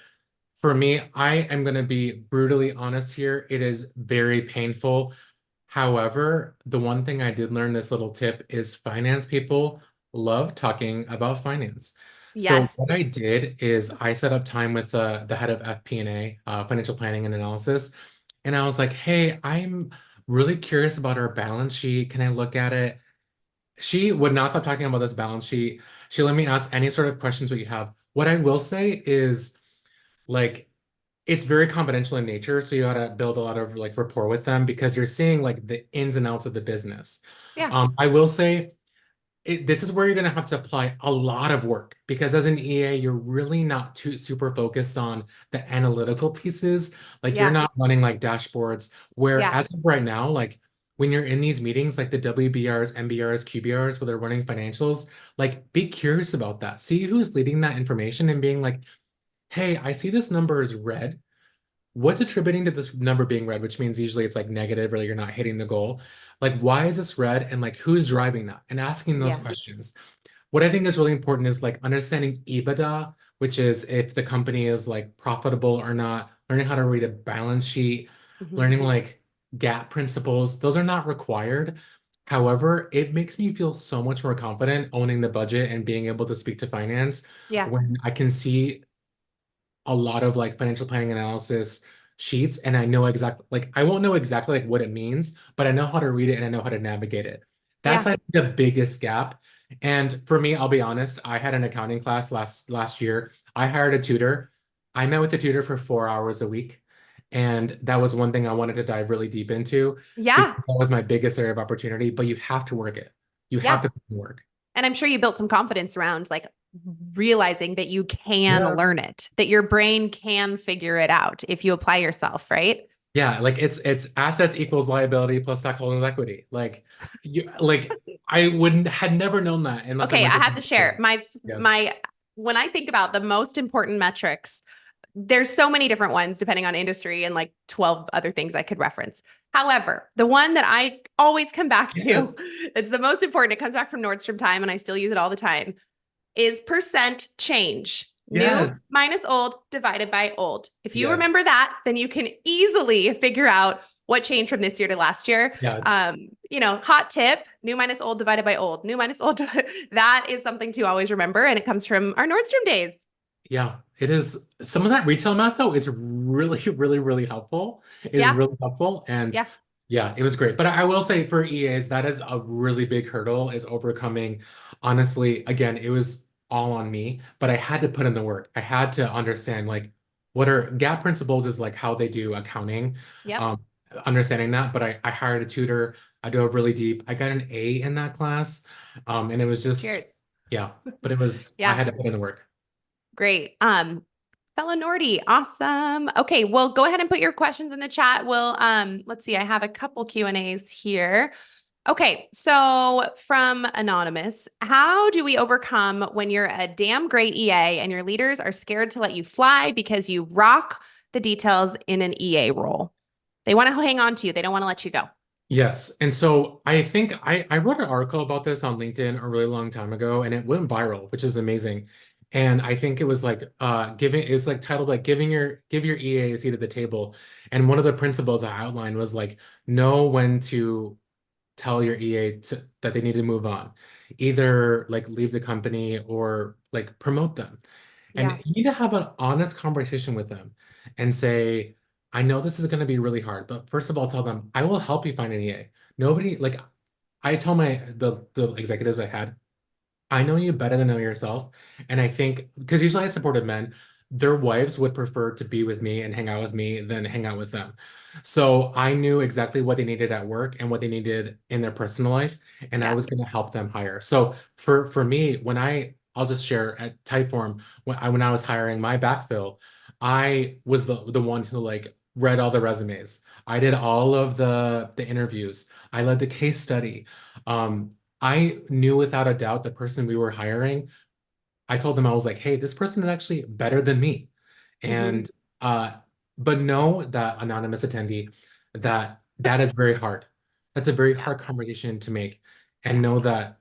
For me, I am going to be brutally honest here. It is very painful However, the one thing I did learn, this little tip, is finance people love talking about finance. So Yes. what I did is I set up time with the head of FP&A, financial planning and analysis, and I was like, "Hey, I'm really curious about our balance sheet. Can I look at it?" She would not stop talking about this balance sheet. She let me ask any sort of questions that you have. What I will say is, like, it's very confidential in nature, so you gotta build a lot of like rapport with them because you're seeing like the ins and outs of the business. Yeah. I will say this is where you're gonna have to apply a lot of work because as an EA, you're really not too super focused on the analytical pieces. Like you're Yeah. not running like dashboards. Where Yeah. as of right now, like when you're in these meetings, like the WBRs, MBRs, QBRs, where they're running financials, like be curious about that. See who's leading that information and being like, hey, I see this number is red. What's attributing to this number being red, which means usually it's like negative or you're not hitting the goal. Like, why is this red? And like, who's driving that? And asking those Yeah. questions. What I think is really important is like understanding EBITDA, which is if the company is like profitable or not, learning how to read a balance sheet, Mhm. learning like GAAP principles. Those are not required. However, it makes me feel so much more confident owning the budget and being able to speak to finance Yeah. when I can see a lot of like financial planning analysis sheets and I know exactly like I won't know exactly like what it means, but I know how to read it and I know how to navigate it. That's Yeah. like the biggest gap. And for me, I'll be honest, I had an accounting class last year. I hired a tutor. I met with a tutor for 4 hours a week. And that was one thing I wanted to dive really deep into because Yeah. that was my biggest area of opportunity, but you have to work it. You have Yeah. to work. And I'm sure you built some confidence around like realizing that you can learn Yes. it, that your brain can figure it out if you apply yourself, right? Yeah, like it's assets equals liability plus stockholders' equity. Like you like I wouldn't had never known that unless I Okay, went I to have to share school. Yes. my when I think about the most important metrics, there's so many different ones depending on industry and like 12 other things I could reference. However, the one that I always come back to, Yes. it's the most important. It comes back from Nordstrom time and I still use it all the time, is percent change. New Yes. minus old divided by old. If you Yes. remember that, then you can easily figure out what changed from this year to last year. Yes. Hot tip, new minus old divided by old, new minus old. That is something to always remember. And it comes from our Nordstrom days. Yeah, it is. Some of that retail math though is really, really, really helpful. Is Yeah. really helpful. And Yeah. yeah, it was great. But I will say for EAs, that is a really big hurdle is overcoming. Honestly, again, it was all on me, but I had to put in the work. I had to understand like what are gap principles is like how they do accounting. Yep. Um, Understanding that, but I hired a tutor. I dove really deep. I got an A in that class. And it was just, Cheers. yeah, but it was, I Yeah. had to put in the work. Great. Fellow Nordy, awesome. Okay, well, go ahead and put your questions in the chat. Let's see, I have a couple Q&As here. Okay, so from Anonymous, how do we overcome when you're a damn great EA and your leaders are scared to let you fly because you rock the details in an EA role? They want to hang on to you. They don't want to let you go. Yes. And so I think I wrote an article about this on LinkedIn a really long time ago and it went viral, which is amazing. And I think it was like giving it's like titled like give your EA a seat at the table. And one of the principles I outlined was like know when to tell your EA that they need to move on. Either like leave the company or like promote them. And Yeah, you need to have an honest conversation with them and say, I know this is going to be really hard, but first of all, tell them, I will help you find an EA. Nobody, like, I tell the executives I had, I know you better than know yourself. And I think, because usually I supported men, their wives would prefer to be with me and hang out with me than hang out with them. So I knew exactly what they needed at work and what they needed in their personal life, and I yeah, was going to help them hire. So for me, I'll just share at Typeform, when I was hiring my backfill, I was the one who like read all the resumes. I did all of the interviews. I led the case study. Um, I knew without a doubt the person we were hiring. I told them I was like, hey, this person is actually better than me. hmm And uh, but know that anonymous attendee that that is very hard. That's a very yeah, hard conversation to make. And yeah, know that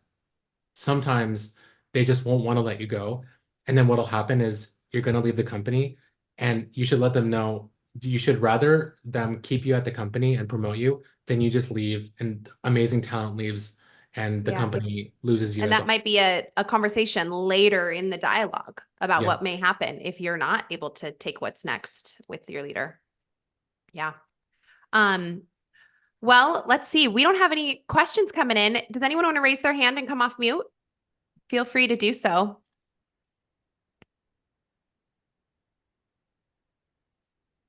sometimes they just won't want to let you go. And then what'll happen is you're gonna leave the company and you should let them know you should rather them keep you at the company and promote you then you just leave and amazing talent leaves and the Yeah. company loses you And as that well. might be a conversation later in the dialogue about Yeah. what may happen if you're not able to take what's next with your leader. Yeah. Um, well, let's see. We don't have any questions coming in. Does anyone want to raise their hand and come off mute? Feel free to do so.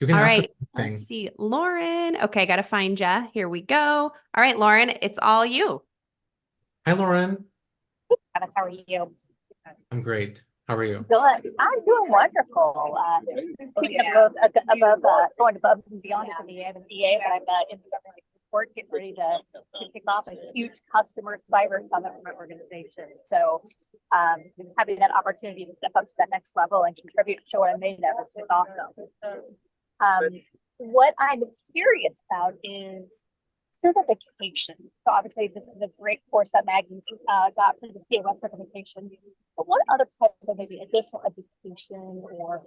You can All ask a right. Let's thing. see. Lauren. Okay, got to find ya. Here we go. All right, Lauren, it's all you. Hi, Lauren. Travis, how are you? I'm great. How are you? Good. I'm doing wonderful. Speaking above going above and beyond as an EA, but I'm in the government support, getting ready to kick off a huge customer cyber summit for my organization. So having that opportunity to step up to that next level and contribute to show what I made of it is awesome. What I'm curious about is certification. So obviously this is a great course that Maggie got for the COS certification. But what other type of maybe additional education or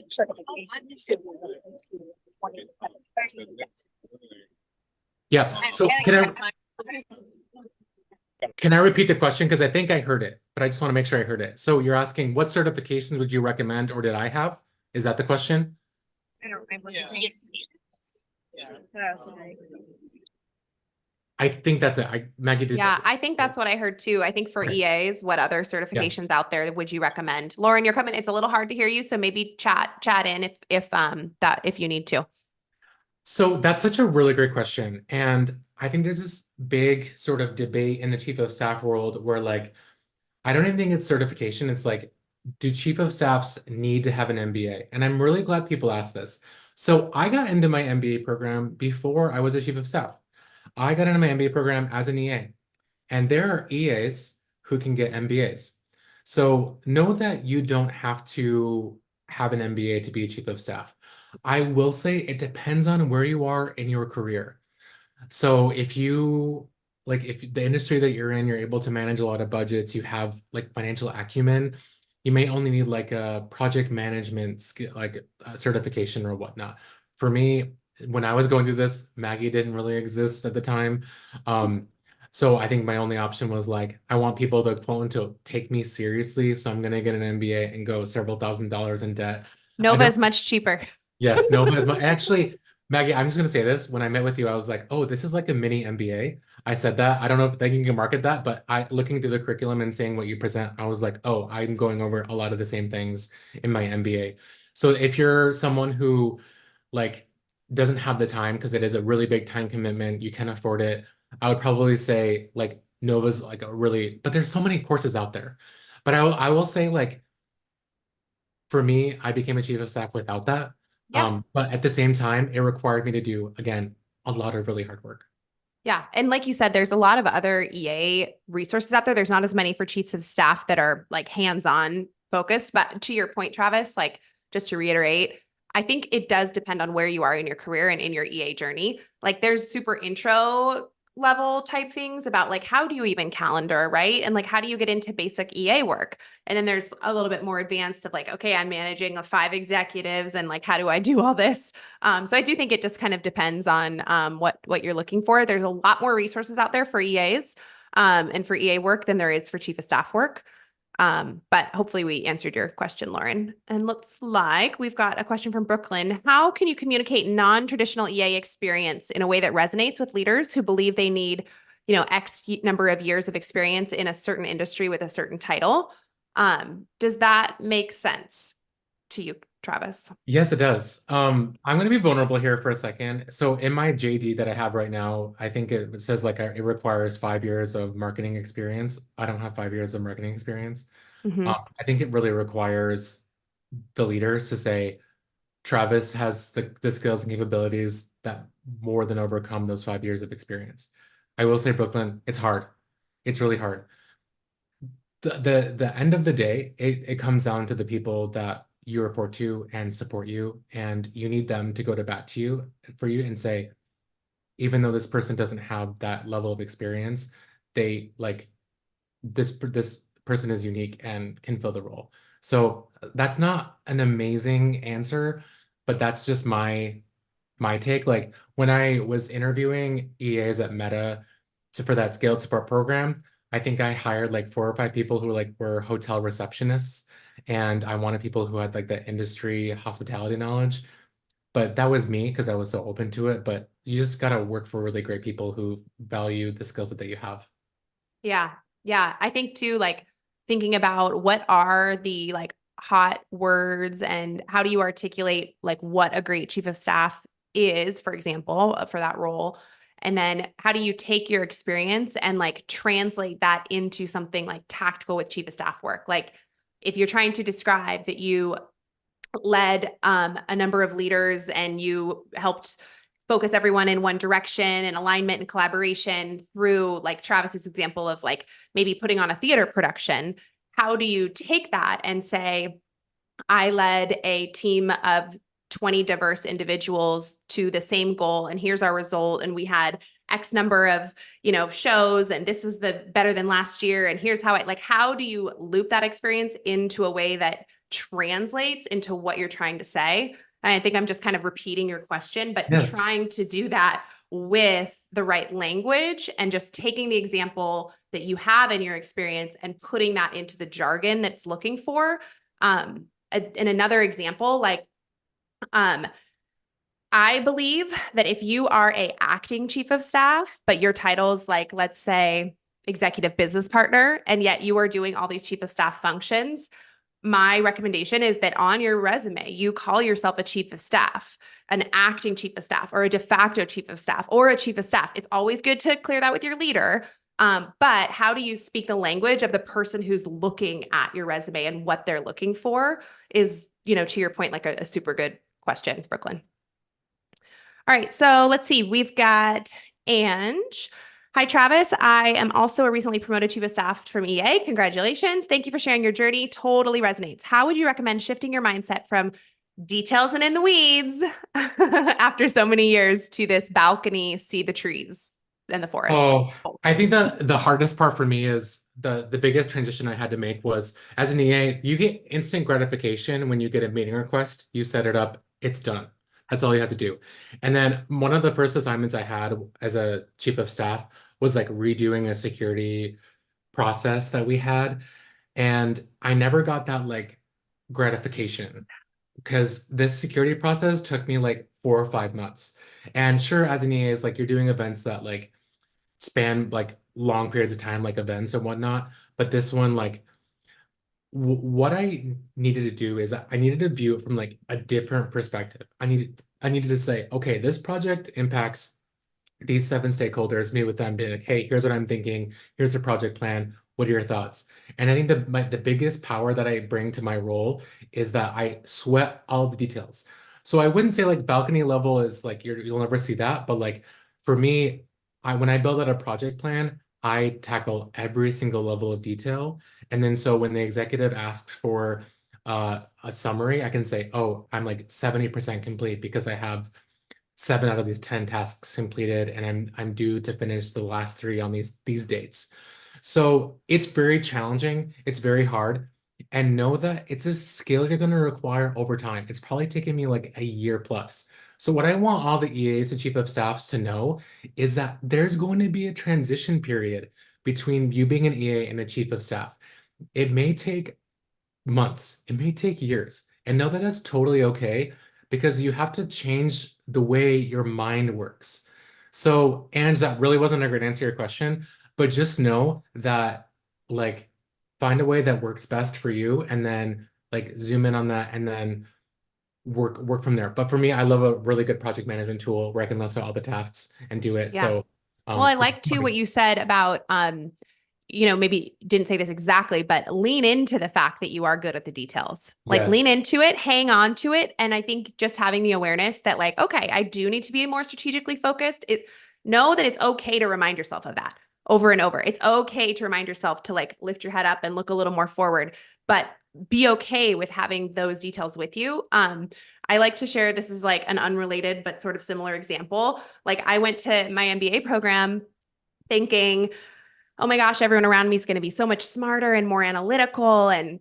certification should we look into 2027? Yeah. So can I repeat the question? Because I think I heard it, but I just want to make sure I heard it. So you're asking what certifications would you recommend or did I have? Is that the question? I don't remember. I think that's it. Maggie did. Yeah, I think that's what I heard too. I think for Okay. EAs, what other certifications out there would you recommend? Lauren, you're coming. It's a little hard to hear you, so maybe chat in if you need to. So that's such a really great question. And I think there's this big sort of debate in the chief of staff world where like, I don't even think it's certification. It's like, do chief of staffs need to have an MBA? And I'm really glad people ask this. So I got into my MBA program before I was a chief of staff. I got into my MBA program as an EA. And there are EAs who can get MBAs. So know that you don't have to have an MBA to be a chief of staff. I will say it depends on where you are in your career. So if the industry that you're in, you're able to manage a lot of budgets, you have like financial acumen, you may only need like a project management skill, like a certification or whatnot. For me, when I was going through this, Maggie didn't really exist at the time. So I think my only option was like, I want people to take me seriously. So I'm gonna get an MBA and go several $1,000s in debt. Nova is much cheaper. Yes, Nova is actually, Maggie, I'm just gonna say this. When I met with you, I was like, oh, this is like a mini MBA. I said that. I don't know if they can market that, but looking through the curriculum and seeing what you present, I was like, oh, I'm going over a lot of the same things in my MBA. So if you're someone who like doesn't have the time because it is a really big time commitment, you can afford it, I would probably say like Nova's like but there's so many courses out there. But I will say like, for me, I became a chief of staff without that. Yeah. But at the same time, it required me to do, again, a lot of really hard work. Yeah. And like you said, there's a lot of other EA resources out there. There's not as many for chiefs of staff that are like hands-on focused. But to your point, Travis, like just to reiterate, I think it does depend on where you are in your career and in your EA journey. Like there's super intro level type things about like how do you even calendar, right? And like how do you get into basic EA work? And then there's a little bit more advanced of like, okay, I'm managing 5 executives and like how do I do all this? So I do think it just kind of depends on what you're looking for. There's a lot more resources out there for EAs and for EA work than there is for chief of staff work. But hopefully we answered your question, Lauren. And we've got a question from Brooklyn. How can you communicate non-traditional EA experience in a way that resonates with leaders who believe they need, X number of years of experience in a certain industry with a certain title? Does that make sense to you, Travis? Yes, it does. I'm going to be vulnerable here for a second. So in my JD that I have right now, I think it says like it requires 5 years of marketing experience. I don't have 5 years of marketing experience. Mm-hmm. I think it really requires the leaders to say, Travis has the skills and capabilities that more than overcome those 5 years of experience. I will say, Brooklyn, it's hard. It's really hard. The end of the day, it comes down to the people that you report to and support you, and you need them to go to bat for you and say, even though this person doesn't have that level of experience, they like this person is unique and can fill the role. So that's not an amazing answer, but that's just my my take. Like when I was interviewing EAs at Meta for that scaled support program, I think I hired like 4 or 5 people who like were hotel receptionists, and I wanted people who had like the industry hospitality knowledge. But that was me because I was so open to it. But you just gotta work for really great people who value the skills that you have. Yeah. Yeah. I think too, like thinking about what are the like hot words and how do you articulate like what a great chief of staff is, for example, for that role. And then how do you take your experience and like translate that into something like tactical with chief of staff work? Like if you're trying to describe that you led a number of leaders and you helped focus everyone in one direction and alignment and collaboration through like Travis's example of like maybe putting on a theater production. How do you take that and say, I led a team of 20 diverse individuals to the same goal, and here's our result, and we had X number of, shows, and this was the better than last year, and here's how how do you loop that experience into a way that translates into what you're trying to say? And I think I'm just kind of repeating your question, but Yes. trying to do that with the right language and just taking the example that you have in your experience and putting that into the jargon that's looking for. And another example, I believe that if you are a acting chief of staff, but your title's like, let's say, executive business partner, and yet you are doing all these chief of staff functions, my recommendation is that on your resume, you call yourself a chief of staff, an acting chief of staff, or a de facto chief of staff, or a chief of staff. It's always good to clear that with your leader. But how do you speak the language of the person who's looking at your resume and what they're looking for is, to your point, like a super good question, Brooklyn. All right, so let's see. We've got Ange. Hi, Travis. I am also a recently promoted chief of staff from EA. Congratulations. Thank you for sharing your journey. Totally resonates. How would you recommend shifting your mindset from details and in the weeds after so many years to this balcony, see the trees and the forest? Oh, I think the hardest part for me is the biggest transition I had to make was as an EA, you get instant gratification when you get a meeting request, you set it up, it's done. That's all you have to do. And then one of the first assignments I had as a chief of staff was like redoing a security process that we had. And I never got that like gratification because this security process took me like 4 or 5 months. And sure, as an EA, is like you're doing events that like span like long periods of time, like events and whatnot. But this one, like what I needed to do is I needed to view it from like a different perspective. I needed to say, okay, this project impacts these 7 stakeholders, meet with them, be like, hey, here's what I'm thinking. Here's the project plan. What are your thoughts? And I think the biggest power that I bring to my role is that I sweat all the details. So I wouldn't say like balcony level is like you'll never see that, but like for me, when I build out a project plan, I tackle every single level of detail. And then so when the executive asks for a summary, I can say, oh, I'm like 70% complete because I have 7 out of these 10 tasks completed, and I'm due to finish the last 3 on these dates. So it's very challenging. It's very hard. And know that it's a skill you're going to require over time. It's probably taken me like a year plus. So what I want all the EAs and chief of staffs to know is that there's going to be a transition period between you being an EA and a chief of staff. It may take months, it may take years, and know that that's totally okay because you have to change the way your mind works. So, and that really wasn't a great answer to your question, but just know that like find a way that works best for you and then like zoom in on that and then work from there. But for me, I love a really good project management tool where I can list out all the tasks and do it. Yeah. So Well, I like too what you said about maybe didn't say this exactly, but lean into the fact that you are good at the details. Like Yes. lean into it, hang on to it. And I think just having the awareness that like, okay, I do need to be more strategically focused. Know that it's okay to remind yourself of that over and over. It's okay to remind yourself to like lift your head up and look a little more forward, but be okay with having those details with you. I like to share, this is like an unrelated, but sort of similar example. Like I went to my MBA program thinking, oh my gosh, everyone around me is going to be so much smarter and more analytical. And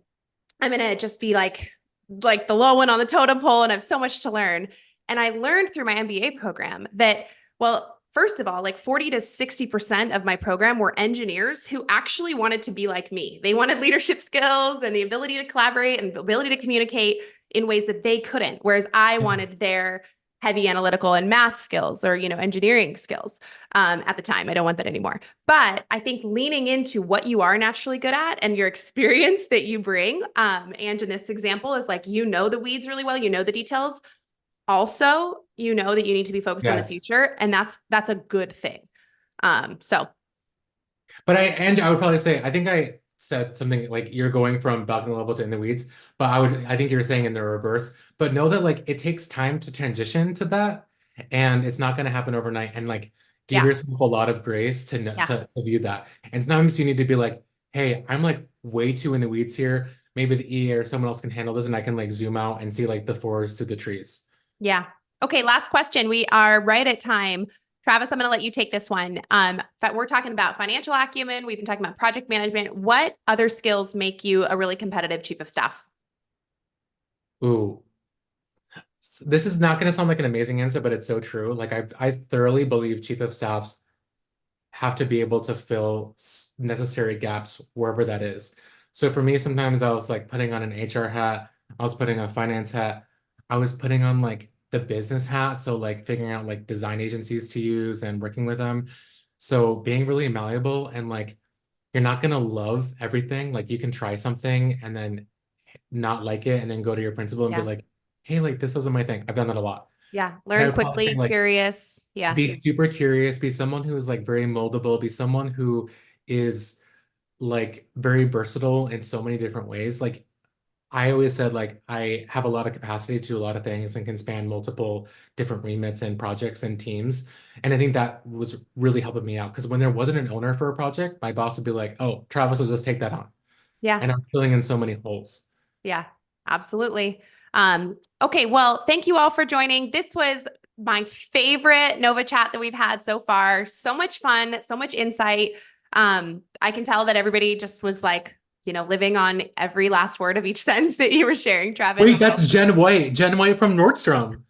I'm going to just be like the low one on the totem pole and I have so much to learn. And I learned through my MBA program that, well, first of all, like 40 to 60% of my program were engineers who actually wanted to be like me. They wanted leadership skills and the ability to collaborate and the ability to communicate in ways that they couldn't. Whereas I wanted their heavy analytical and math skills or, engineering skills at the time. I don't want that anymore. But I think leaning into what you are naturally good at and your experience that you bring, and in this example is like, the weeds really well, the details. Also, that you need to be focused on the future, and that's a good thing. But I would probably say, I think I said something like you're going from balcony level to in the weeds, but I think you're saying in the reverse. But know that like it takes time to transition to that, and it's not going to happen overnight. And like give yourself a lot of grace to view that. And sometimes you need to be like, hey, I'm like way too in the weeds here. Maybe the EA or someone else can handle this, and I can like zoom out and see like the forest to the trees. Yeah. Okay, last question. We are right at time. Travis, I'm going to let you take this one. We're talking about financial acumen. We've been talking about project management. What other skills make you a really competitive chief of staff? Ooh, this is not going to sound like an amazing answer, but it's so true. Like I thoroughly believe chief of staffs have to be able to fill necessary gaps wherever that is. So for me, sometimes I was like putting on an HR hat. I was putting on a finance hat. I was putting on like the business hat. So like figuring out like design agencies to use and working with them. So being really malleable and like, you're not going to love everything. Like you can try something and then not like it and then go to your principal and be like, hey, like this wasn't my thing. I've done that a lot. Yeah. Learn quickly, saying, like, curious. Yeah. Be super curious, be someone who is like very moldable, be someone who is like very versatile in so many different ways. Like I always said, like I have a lot of capacity to do a lot of things and can span multiple different remits and projects and teams. And I think that was really helping me out because when there wasn't an owner for a project, my boss would be like, oh, Travis will just take that on. Yeah. And I'm filling in so many holes. Yeah, absolutely. Okay, well, thank you all for joining. This was my favorite Nova chat that we've had so far. So much fun, so much insight. I can tell that everybody just was like, living on every last word of each sentence that you were sharing, Travis. Wait, that's Jen White. Jen White from Nordstrom.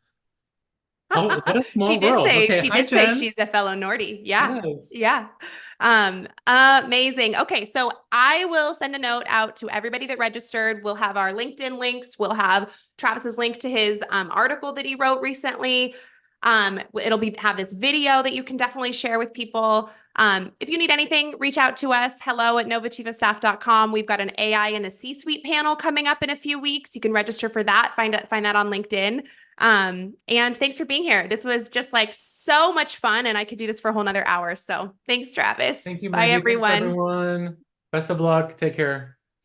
Oh, what a small world. Okay, she hi, did say Jen. she's a fellow Nordy. Yeah. Yes. Yeah. Amazing. Okay. So I will send a note out to everybody that registered. We'll have our LinkedIn links. We'll have Travis's link to his article that he wrote recently. It'll have this video that you can definitely share with people. If you need anything, reach out to us. hello@novachiefofstaff.com. We've got an AI in the C-suite panel coming up in a few weeks. You can register for that. Find that on LinkedIn. And thanks for being here. This was just like so much fun, and I could do this for a whole nother hour. So thanks, Travis. Thank you, Bye, Maggie. everyone. Thanks, everyone. Best of luck. Take care.